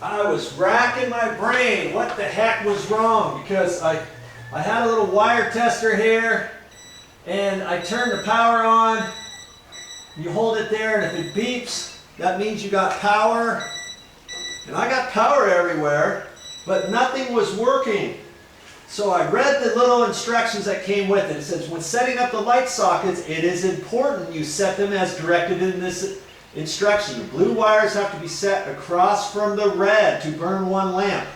I was racking my brain what the heck was wrong, because I had a little wire tester here and I turned the power on. You hold it there and if it beeps, that means you got power. And I got power everywhere, but nothing was working. So I read the little instructions that came with it. It says when setting up the light sockets, it is important you set them as directed in this instruction. The blue wires have to be set across from the red to burn one lamp.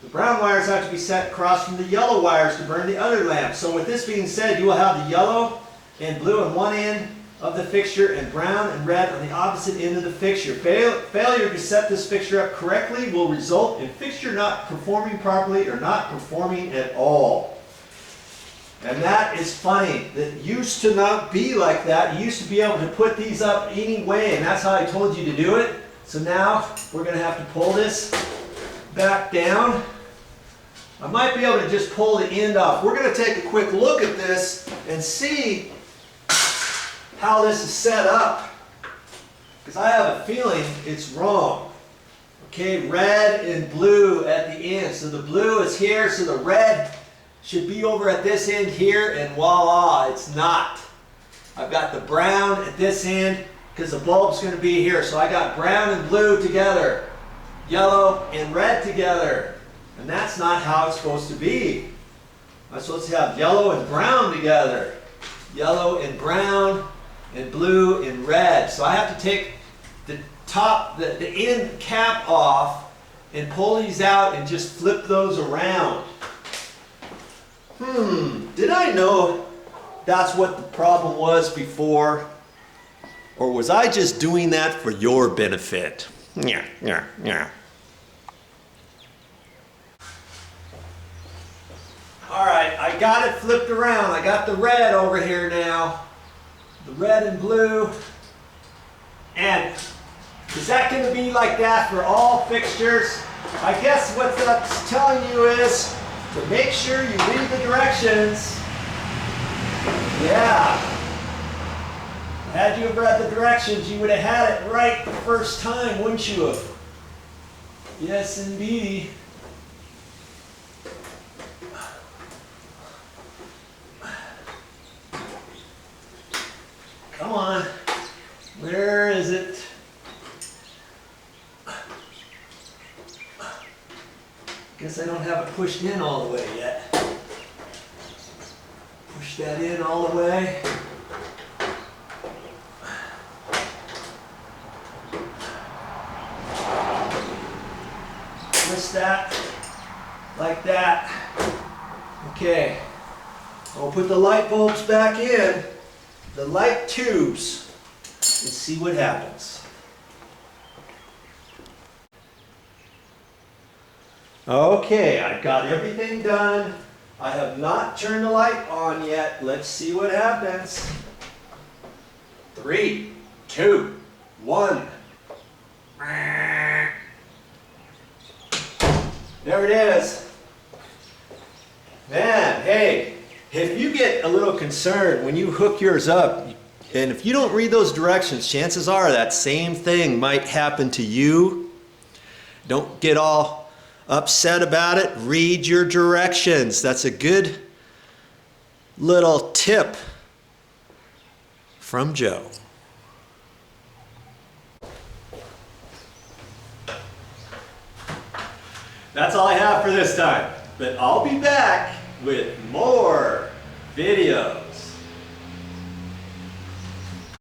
The brown wires have to be set across from the yellow wires to burn the other lamp. So with this being said, you will have the yellow and blue on one end of the fixture and brown and red on the opposite end of the fixture. Failure to set this fixture up correctly will result in fixture not performing properly or not performing at all. And that is funny. That used to not be like that. You used to be able to put these up anyway, and that's how I told you to do it. So now we're going to have to pull this back down. I might be able to just pull the end off. We're going to take a quick look at this and see how this is set up, because I have a feeling it's wrong. Okay, red and blue at the end. So the blue is here, so the red should be over at this end here, and voila, it's not. I've got the brown at this end because the bulb's going to be here. So I got brown and blue together, yellow and red together, and that's not how it's supposed to be. I'm supposed to have yellow and brown together, yellow and brown, and blue and red. So I have to take the top, the end cap off and pull these out and just flip those around. Did I know that's what the problem was before? Or was I just doing that for your benefit? Yeah. All right, I got it flipped around. I got the red over here now. The red and blue. And is that going to be like that for all fixtures? I guess what that's telling you is to make sure you read the directions. Yeah. Had you have read the directions, you would have had it right the first time, wouldn't you have? Yes, indeed. Come on. Where is it? Guess I don't have it pushed in all the way yet. Push that in all the way. Twist that like that. Okay. I'll put the light bulbs back in, the light tubes, and see what happens. Okay, I've got everything done. I have not turned the light on yet. Let's see what happens. 3, 2, 1. There it is. Man, hey, if you get a little concerned when you hook yours up, and if you don't read those directions, chances are that same thing might happen to you. Don't get all upset about it. Read your directions. That's a good little tip from Joe. That's all I have for this time, but I'll be back with more videos.